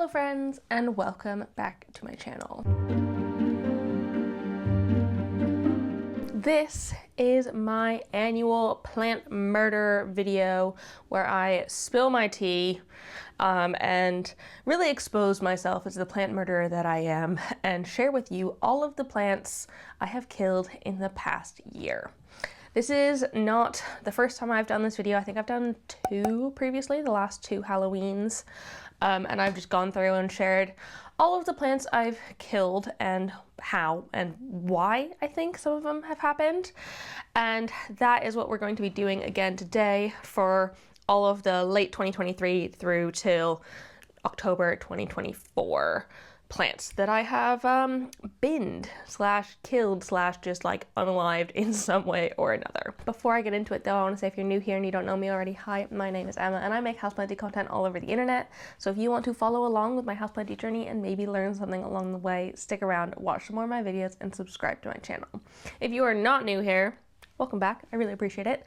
Hello friends, and welcome back to my channel. This is my annual plant murder video where I spill my tea and really expose myself as the plant murderer that I am and share with you all of the plants I have killed in the past year. This is not the first time I've done this video. I think I've done two previously, the last two Halloweens. And I've just gone through and shared all of the plants I've killed and how and why I think some of them have happened. And that is what we're going to be doing again today for all of the late 2023 through till October 2024 plants that I have binned / killed / just like unalived in some way or another. Before I get into it though, I want to say if you're new here and you don't know me already, hi, my name is Emma and I make houseplanting content all over the internet. So if you want to follow along with my houseplanting journey and maybe learn something along the way, stick around, watch some more of my videos and subscribe to my channel. If you are not new here, welcome back. I really appreciate it.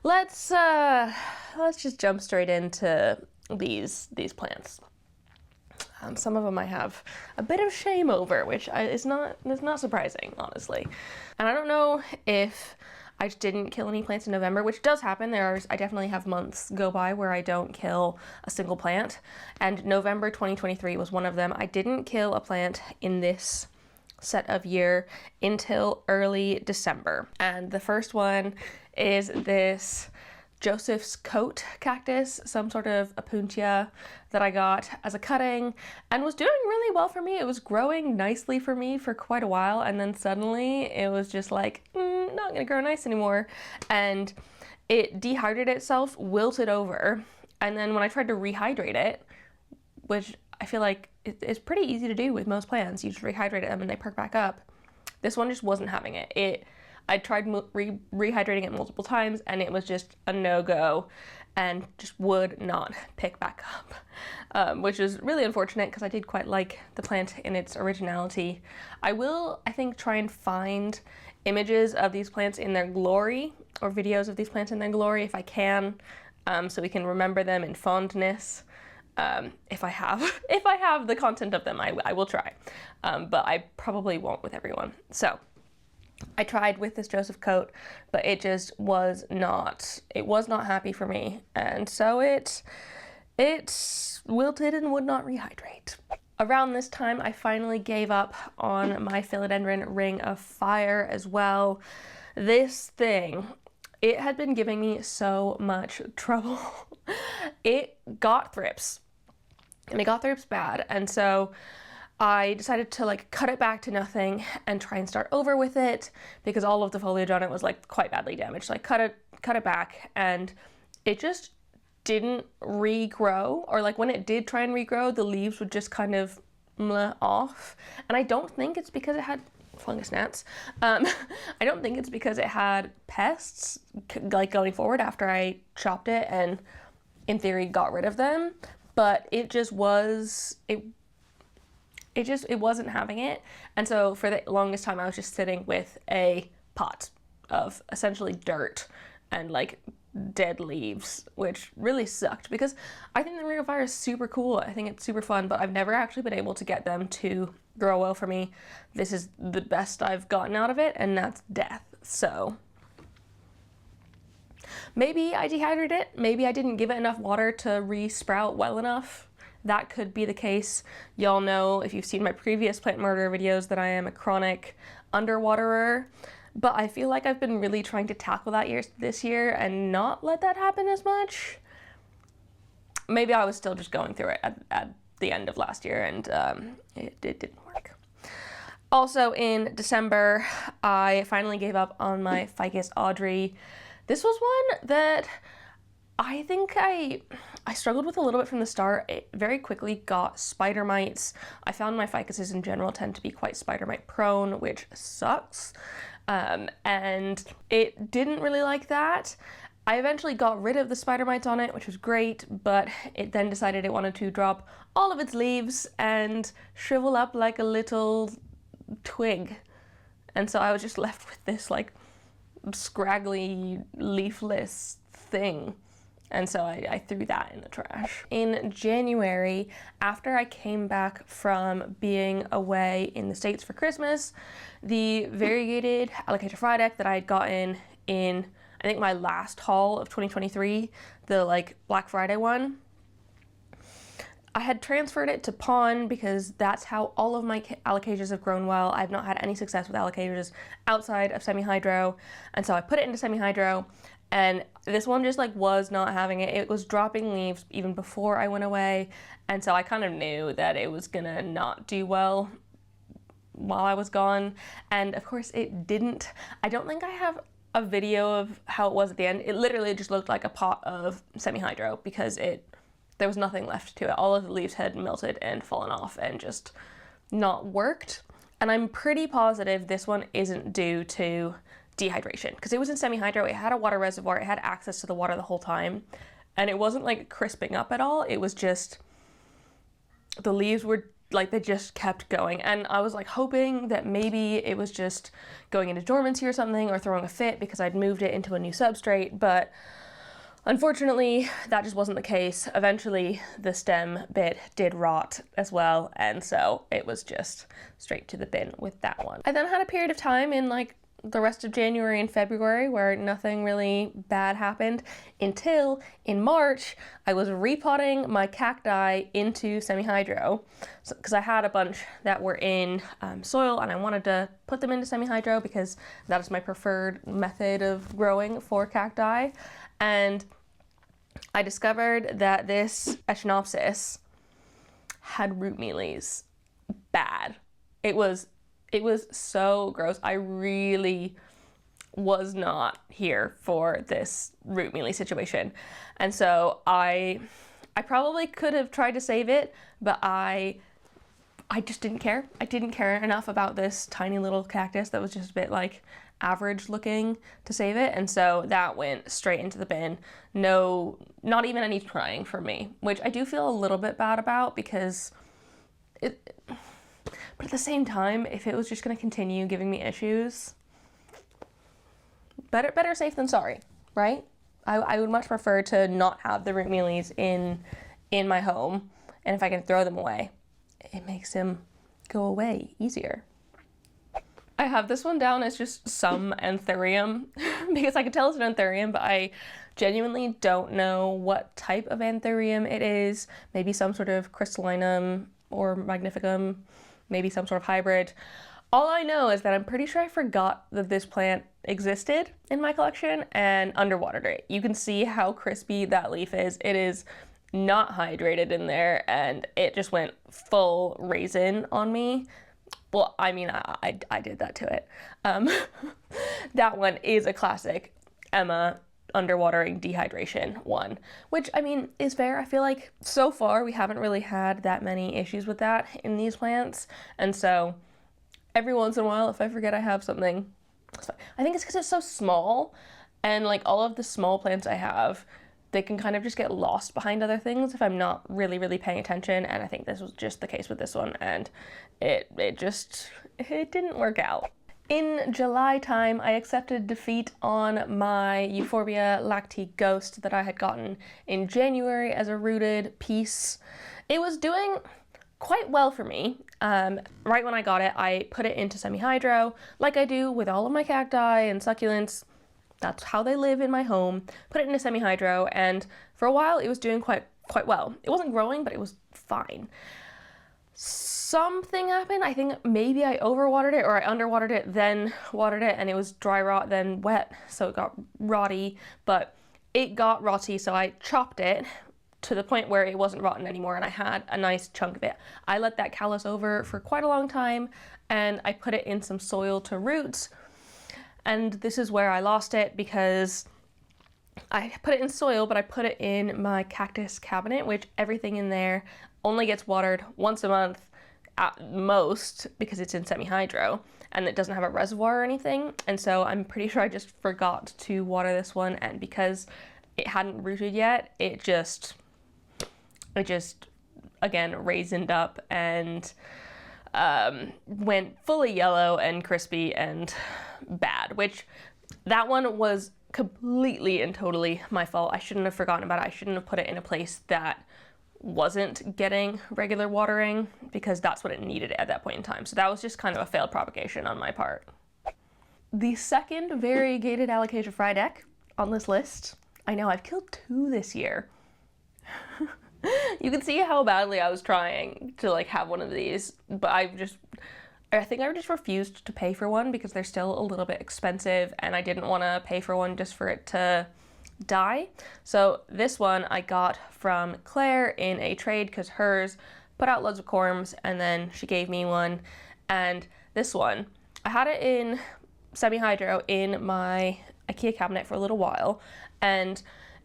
Let's just jump straight into these plants. Some of them I have a bit of shame over, which is not surprising, honestly. And I don't know if I just didn't kill any plants in November, which does happen. I definitely have months go by where I don't kill a single plant, and November 2023 was one of them. I didn't kill a plant in this set of year until early December, and the first one is this Joseph's coat cactus, some sort of Opuntia that I got as a cutting and was doing really well for me. It was growing nicely for me for quite a while, and then suddenly it was just like, not gonna grow nice anymore. And it dehydrated itself, wilted over, and then when I tried to rehydrate it, which I feel like it's pretty easy to do with most plants, you just rehydrate them and they perk back up. This one just wasn't having it. I tried rehydrating it multiple times and it was just a no-go and just would not pick back up, which is really unfortunate because I did quite like the plant in its originality. I will, I think, try and find images of these plants in their glory or videos of these plants in their glory if I can, so we can remember them in fondness. If I have the content of them, I will try, but I probably won't with everyone. So I tried with this Joseph coat, but it just was not happy for me, and so it wilted and would not rehydrate. Around this time, I finally gave up on my Philodendron Ring of Fire as well. This thing, it had been giving me so much trouble. It got thrips, and it got thrips bad, and so I decided to like cut it back to nothing and try and start over with it because all of the foliage on it was like quite badly damaged. So I cut it back and it just didn't regrow, or like when it did try and regrow, the leaves would just kind of off. And I don't think it's because it had fungus gnats. I don't think it's because it had pests like going forward after I chopped it and in theory got rid of them, but it just was, it wasn't having it. And so for the longest time I was just sitting with a pot of essentially dirt and like dead leaves, which really sucked because I think the Ring of Fire is super cool. I think it's super fun, but I've never actually been able to get them to grow well for me. This is the best I've gotten out of it, and that's death. So maybe I dehydrated it, maybe I didn't give it enough water to re-sprout well enough. That could be the case. Y'all know, if you've seen my previous plant murder videos, that I am a chronic underwaterer, but I feel like I've been really trying to tackle that this year and not let that happen as much. Maybe I was still just going through it at the end of last year, and it didn't work. Also in December, I finally gave up on my Ficus Audrey. This was one that I think I struggled with a little bit from the start. It very quickly got spider mites. I found my ficuses in general tend to be quite spider mite prone, which sucks. And it didn't really like that. I eventually got rid of the spider mites on it, which was great, but it then decided it wanted to drop all of its leaves and shrivel up like a little twig. And so I was just left with this like scraggly, leafless thing. And so I threw that in the trash. In January, after I came back from being away in the States for Christmas, the variegated Alocasia Frydek that I had gotten in, I think, my last haul of 2023, the like Black Friday one, I had transferred it to pond because that's how all of my Alocasias have grown well. I've not had any success with Alocasias outside of semi-hydro, and so I put it into semi-hydro, and this one just like was not having it. It was dropping leaves even before I went away, and so I kind of knew that it was gonna not do well while I was gone, and of course it didn't. I don't think I have a video of how it was at the end. It literally just looked like a pot of semi-hydro because there was nothing left to it. All of the leaves had melted and fallen off and just not worked. And I'm pretty positive this one isn't due to dehydration because it was in semi-hydro, it had a water reservoir, it had access to the water the whole time, and it wasn't like crisping up at all. It was just, the leaves were like, they just kept going. And I was like hoping that maybe it was just going into dormancy or something, or throwing a fit because I'd moved it into a new substrate, but unfortunately, that just wasn't the case. Eventually, the stem bit did rot as well, and so it was just straight to the bin with that one. I then had a period of time in like the rest of January and February where nothing really bad happened until in March, I was repotting my cacti into semi-hydro because I had a bunch that were in soil and I wanted to put them into semi-hydro because that is my preferred method of growing for cacti. And I discovered that this Echinopsis had root mealies. Bad. It was so gross. I really was not here for this root mealy situation. And so I probably could have tried to save it, but I just didn't care. I didn't care enough about this tiny little cactus that was just a bit like average looking to save it, and so that went straight into the bin. No, not even any trying for me, which I do feel a little bit bad about because but at the same time, if it was just going to continue giving me issues, better safe than sorry, right? I would much prefer to not have the root mealies in my home, and if I can throw them away, it makes them go away easier. I have this one down as just some Anthurium because I can tell it's an Anthurium, but I genuinely don't know what type of Anthurium it is. Maybe some sort of crystallinum or magnificum, maybe some sort of hybrid. All I know is that I'm pretty sure I forgot that this plant existed in my collection and underwatered it. You can see how crispy that leaf is. It is not hydrated in there, and it just went full raisin on me. Well, I mean, I did that to it. That one is a classic Emma underwatering dehydration one, which, I mean, is fair. I feel like so far we haven't really had that many issues with that in these plants, and so every once in a while, if I forget I have something, it's fine. I think it's because it's so small, and like all of the small plants I have, they can kind of just get lost behind other things if I'm not really paying attention, and I think this was just the case with this one, and it didn't work out. In July time, I accepted defeat on my Euphorbia Lactea Ghost that I had gotten in January as a rooted piece. It was doing quite well for me. Right when I got it, I put it into semi-hydro, like I do with all of my cacti and succulents. That's how they live in my home. Put it into semi-hydro, and for a while it was doing quite well. It wasn't growing, but it was fine. Something happened. I think maybe I overwatered it or I underwatered it, then watered it, and it was dry rot, then wet, so it got rotty. But it got rotty, so I chopped it to the point where it wasn't rotten anymore, and I had a nice chunk of it. I let that callus over for quite a long time, and I put it in some soil to root. And this is where I lost it because I put it in soil, but I put it in my cactus cabinet, which everything in there only gets watered once a month at most because it's in semi-hydro and it doesn't have a reservoir or anything. And so I'm pretty sure I just forgot to water this one, and because it hadn't rooted yet, it just again raisined up and went fully yellow and crispy and bad, which that one was completely and totally my fault. I shouldn't have forgotten about it. I shouldn't have put it in a place that wasn't getting regular watering, because that's what it needed at that point in time. So that was just kind of a failed propagation on my part. The second variegated Alocasia Frydek on this list, I know I've killed 2 this year. You can see how badly I was trying to like have one of these, but I think I just refused to pay for one because they're still a little bit expensive, and I didn't want to pay for one just for it to die. So this one I got from Claire in a trade because hers put out loads of corms, and then she gave me one. And this one, I had it in semi-hydro in my IKEA cabinet for a little while, and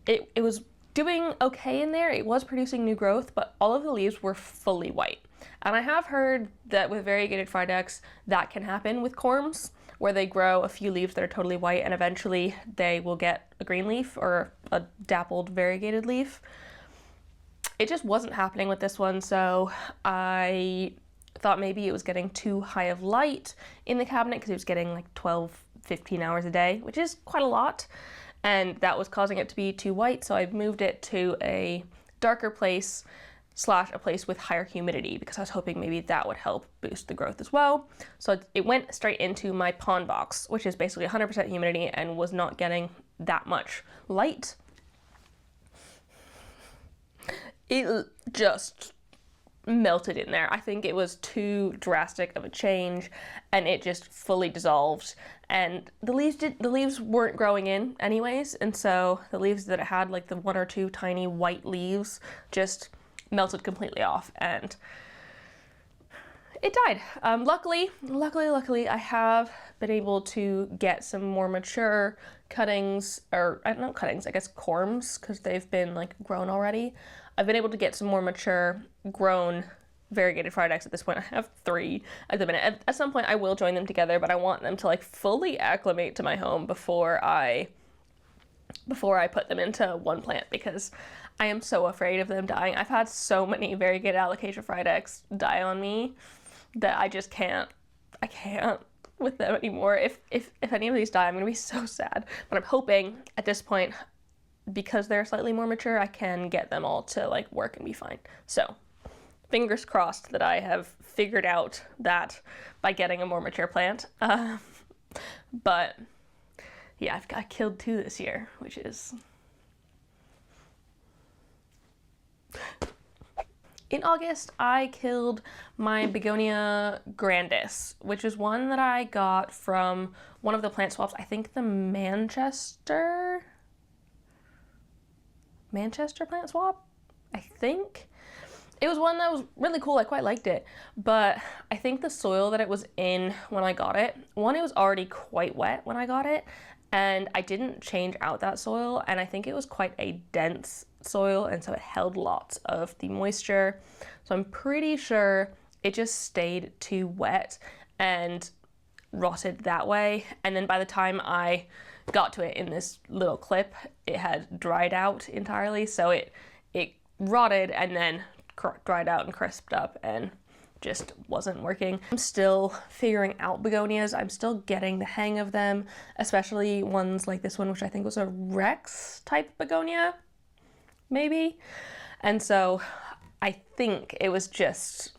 it was doing okay in there. It was producing new growth, but all of the leaves were fully white. And I have heard that with variegated Frydeks, that can happen with corms, where they grow a few leaves that are totally white and eventually they will get a green leaf or a dappled variegated leaf. It just wasn't happening with this one, so I thought maybe it was getting too high of light in the cabinet because it was getting like 12-15 hours a day, which is quite a lot, and that was causing it to be too white. So I moved it to a darker place / a place with higher humidity because I was hoping maybe that would help boost the growth as well. So it went straight into my pond box, which is basically 100% humidity and was not getting that much light. It just melted in there. I think it was too drastic of a change, and it just fully dissolved. And the leaves weren't growing in anyways, and so the leaves that it had, like the 1 or 2 tiny white leaves, just melted completely off, and it died. Luckily, I have been able to get some more mature cuttings, or not cuttings, I guess corms, because they've been like grown already. I've been able to get some more mature, grown variegated Frydeks at this point. I have 3 at the minute. At some point I will join them together, but I want them to like fully acclimate to my home before I put them into one plant, because I am so afraid of them dying. I've had so many variegated Alocasia Frydeks die on me that I just can't with them anymore. If any of these die, I'm gonna be so sad. But I'm hoping at this point, because they're slightly more mature, I can get them all to like work and be fine. So fingers crossed that I have figured out that by getting a more mature plant. But yeah, I killed 2 this year, which is... In August, I killed my Begonia Grandis, which is one that I got from one of the plant swaps. I think the Manchester plant swap, I think. It was one that was really cool. I quite liked it, but I think the soil that it was in when I got it, one, it was already quite wet when I got it, and I didn't change out that soil, and I think it was quite a dense soil, and so it held lots of the moisture. So I'm pretty sure it just stayed too wet and rotted that way. And then by the time I got to it in this little clip, it had dried out entirely. So it rotted and then dried out and crisped up and just wasn't working. I'm still figuring out begonias. I'm still getting the hang of them, especially ones like this one, which I think was a Rex type begonia, maybe. And so I think it was just,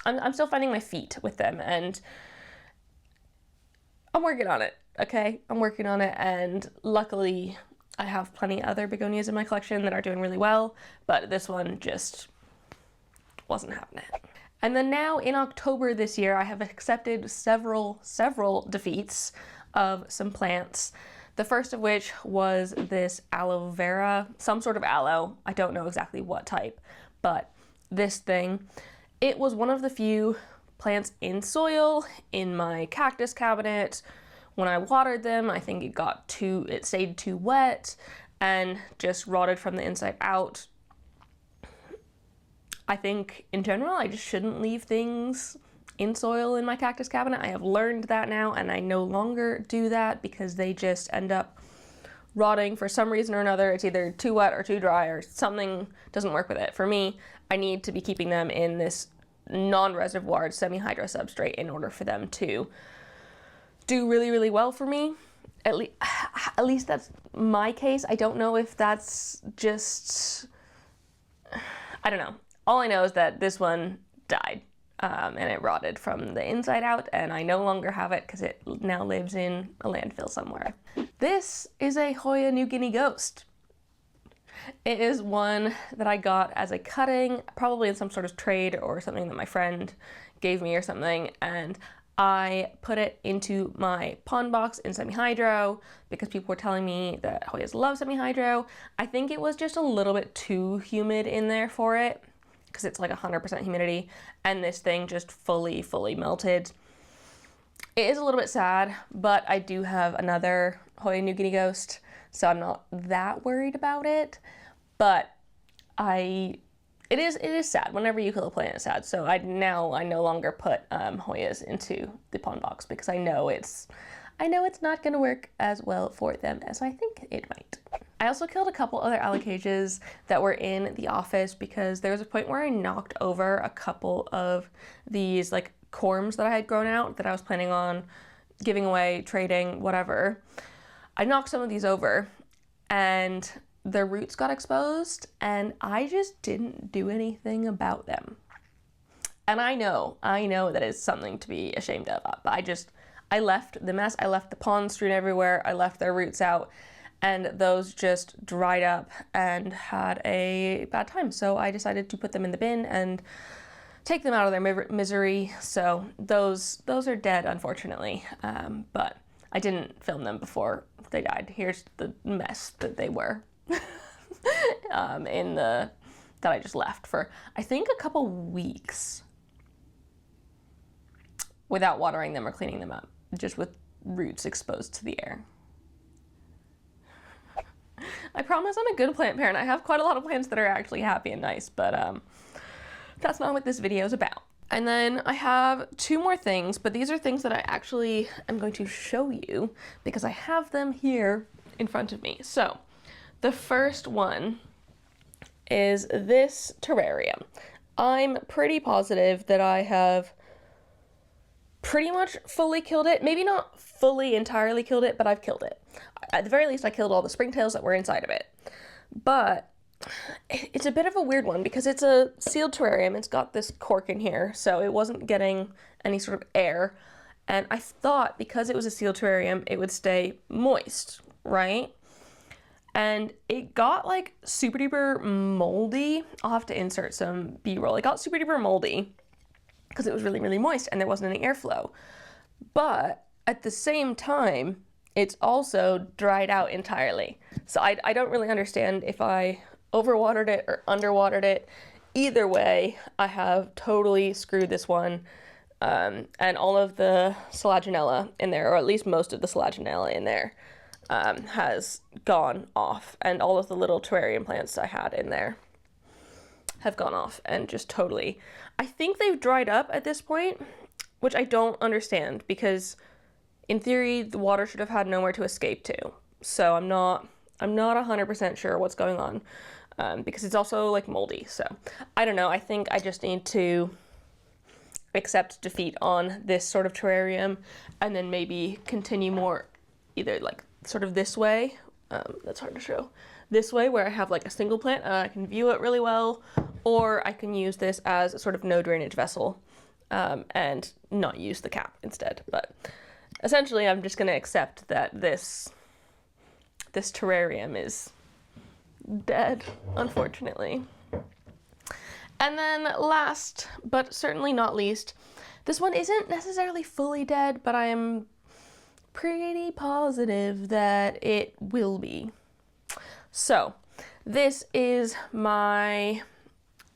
I'm still finding my feet with them, and I'm working on it, okay? I'm working on it, and luckily I have plenty of other begonias in my collection that are doing really well, but this one just wasn't happening. And then now in October this year, I have accepted several defeats of some plants. The first of which was this aloe vera, some sort of aloe. I don't know exactly what type, but this thing, it was one of the few plants in soil in my cactus cabinet. When I watered them, I think it stayed too wet and just rotted from the inside out. I think in general, I just shouldn't leave things in soil in my cactus cabinet. I have learned that now, and I no longer do that because they just end up rotting for some reason or another. It's either too wet or too dry or something doesn't work with it. For me, I need to be keeping them in this non-reservoired semi-hydro substrate in order for them to do really, really well for me. at least that's my case. I don't know if that's just, I don't know. All I know is that this one died, and it rotted from the inside out, and I no longer have it because it now lives in a landfill somewhere. This is a Hoya New Guinea ghost. It is one that I got as a cutting, probably in some sort of trade or something that my friend gave me or something, and I put it into my pond box in semi-hydro because people were telling me that Hoyas love semi-hydro. I think it was just a little bit too humid in there for it because it's like 100% humidity, and this thing just fully melted. It is a little bit sad, but I do have another Hoya New Guinea ghost, so I'm not that worried about it. But it is sad. Whenever you kill a plant, it's sad. So I no longer put Hoyas into the pond box because I know it's not going to work as well for them as I think it might. I also killed a couple other Alocasias that were in the office because there was a point where I knocked over a couple of these like corms that I had grown out that I was planning on giving away, trading, whatever. I knocked some of these over and their roots got exposed and I just didn't do anything about them. And I know that is something to be ashamed of, but I left the mess, I left the pond strewn everywhere, I left their roots out, and those just dried up and had a bad time. So I decided to put them in the bin and take them out of their misery. So those are dead, unfortunately, but I didn't film them before they died. Here's the mess that they were that I just left for, I think, a couple weeks without watering them or cleaning them up, just with roots exposed to the air. I promise I'm a good plant parent. I have quite a lot of plants that are actually happy and nice, but that's not what this video is about. And then I have two more things, but these are things that I actually am going to show you because I have them here in front of me. So the first one is this terrarium. I'm pretty positive that I have pretty much fully killed it. Maybe not fully entirely killed it, but I've killed it. At the very least, I killed all the springtails that were inside of it. But it's a bit of a weird one because it's a sealed terrarium. It's got this cork in here, so it wasn't getting any sort of air. And I thought because it was a sealed terrarium, it would stay moist, right? And it got like super duper moldy. I'll have to insert some B-roll. It got super duper moldy because it was really moist and there wasn't any airflow. But at the same time, it's also dried out entirely. So I don't really understand if I overwatered it or underwatered it. Either way, I have totally screwed this one. And all of the selaginella in there, or at least most of the selaginella in there, has gone off. And all of the little terrarium plants I had in there have gone off and just totally, I think they've dried up at this point, which I don't understand because in theory the water should have had nowhere to escape to. So I'm not 100% sure what's going on because it's also like moldy. So I don't know. I think I just need to accept defeat on this sort of terrarium and then maybe continue more either like sort of this way. That's hard to show. This way where I have like a single plant and I can view it really well, or I can use this as a sort of no drainage vessel and not use the cap instead. But essentially I'm just going to accept that this terrarium is dead, unfortunately. And then last, but certainly not least, this one isn't necessarily fully dead, but I am pretty positive that it will be. So this is my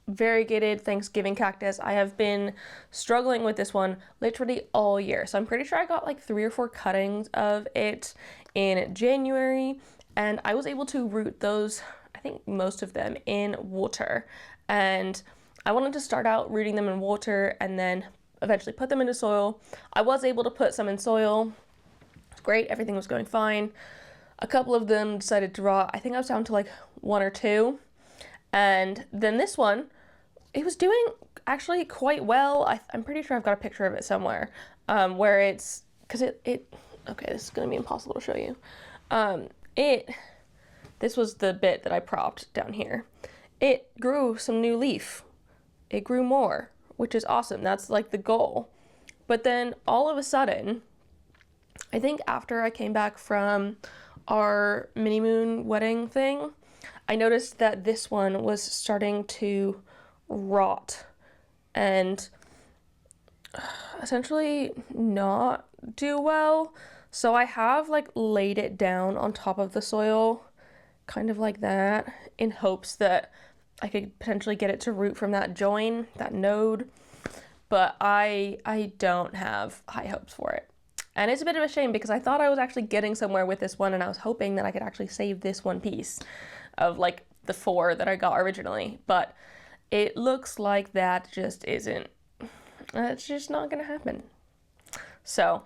variegated Thanksgiving cactus. I have been struggling with this one literally all year. So I'm pretty sure I got like 3 or 4 cuttings of it in January, and I was able to root those, I think most of them, in water. And I wanted to start out rooting them in water and then eventually put them into soil. I was able to put some in soil. It's great, everything was going fine. A couple of them decided to rot. I think I was down to like 1 or 2. And then this one, it was doing actually quite well. I'm pretty sure I've got a picture of it somewhere, where it's, because it Okay, this is gonna be impossible to show you. This was the bit that I propped down here. It grew some new leaf. It grew more, which is awesome. That's like the goal. But then all of a sudden, I think after I came back from our mini moon wedding thing, I noticed that this one was starting to rot and essentially not do well. So I have like laid it down on top of the soil, kind of like that, in hopes that I could potentially get it to root from that join, that node. But I don't have high hopes for it. And it's a bit of a shame because I thought I was actually getting somewhere with this one, and I was hoping that I could actually save this one piece of like the 4 that I got originally. But it looks like that just isn't, it's just not gonna happen. So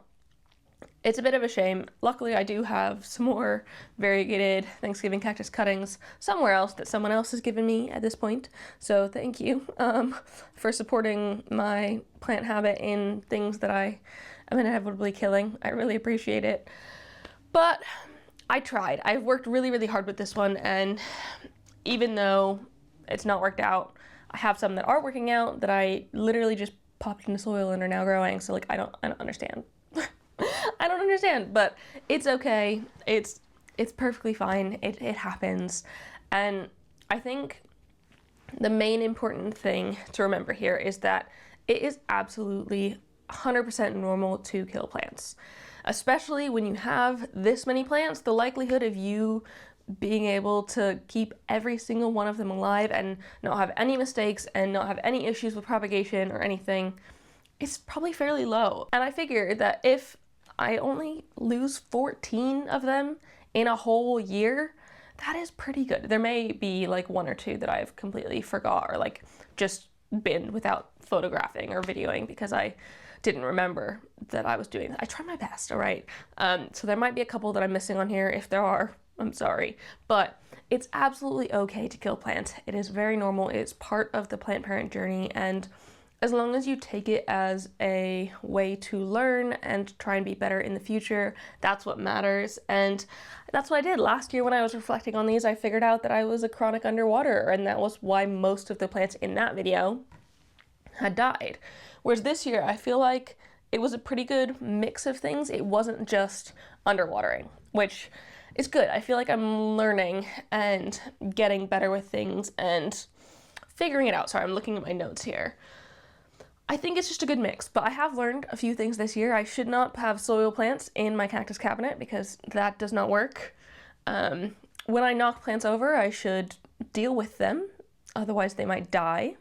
it's a bit of a shame. Luckily, I do have some more variegated Thanksgiving cactus cuttings somewhere else that someone else has given me at this point. So thank you for supporting my plant habit in things that I am inevitably killing. I really appreciate it. But I tried. I've worked really, really hard with this one, and even though it's not worked out, I have some that are working out that I literally just popped in the soil and are now growing. So like I don't understand. I don't understand, but it's okay. It's perfectly fine. It happens. And I think the main important thing to remember here is that it is absolutely 100% normal to kill plants. Especially when you have this many plants, the likelihood of you being able to keep every single one of them alive and not have any mistakes and not have any issues with propagation or anything is probably fairly low. And I figure that if I only lose 14 of them in a whole year, that is pretty good. There may be like 1 or 2 that I've completely forgot or like just binned without photographing or videoing because I didn't remember that I was doing that. I try my best, all right? So there might be a couple that I'm missing on here. If there are, I'm sorry. But it's absolutely okay to kill plants. It is very normal. It's part of the plant parent journey, and as long as you take it as a way to learn and try and be better in the future, that's what matters. And that's what I did. Last year when I was reflecting on these, I figured out that I was a chronic underwater, and that was why most of the plants in that video had died. Whereas this year, I feel like it was a pretty good mix of things. It wasn't just underwatering, which is good. I feel like I'm learning and getting better with things and figuring it out. Sorry, I'm looking at my notes here. I think it's just a good mix, but I have learned a few things this year. I should not have soil plants in my cactus cabinet because that does not work. When I knock plants over, I should deal with them, otherwise they might die.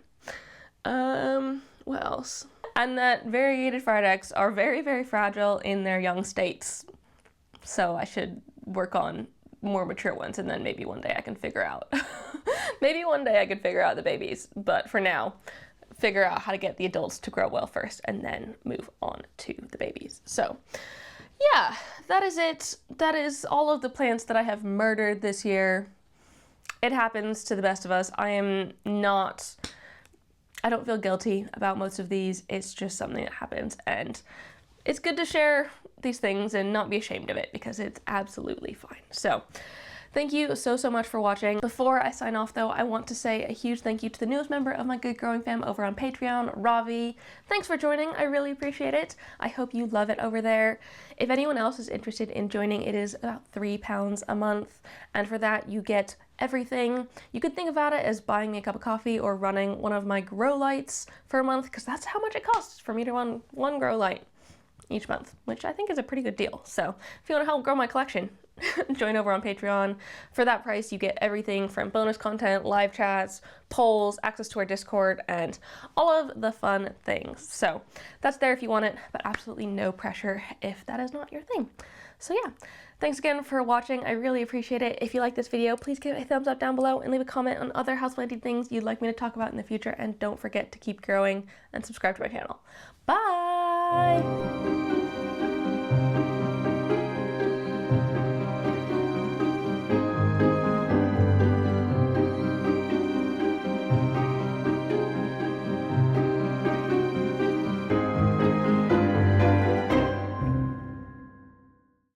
What else? And that variegated Frydeks are very, very fragile in their young states. So I should work on more mature ones, and then maybe one day I can figure out. Maybe one day I could figure out the babies, but for now, figure out how to get the adults to grow well first and then move on to the babies. So yeah, that is it. That is all of the plants that I have murdered this year. It happens to the best of us. I don't feel guilty about most of these. It's just something that happens, and it's good to share these things and not be ashamed of it because it's absolutely fine. So thank you so much for watching. Before I sign off though, I want to say a huge thank you to the newest member of my Good Growing fam over on Patreon, Ravi. Thanks for joining, I really appreciate it. I hope you love it over there. If anyone else is interested in joining, it is about £3 a month, and for that you get everything. You could think about it as buying me a cup of coffee or running one of my grow lights for a month, because that's how much it costs for me to run one grow light each month, which I think is a pretty good deal. So if you want to help grow my collection, join over on Patreon. For that price, you get everything from bonus content, live chats, polls, access to our Discord, and all of the fun things. So that's there if you want it, but absolutely no pressure if that is not your thing. So yeah, thanks again for watching. I really appreciate it. If you like this video, please give it a thumbs up down below and leave a comment on other houseplanting things you'd like me to talk about in the future. And don't forget to keep growing and subscribe to my channel. Bye!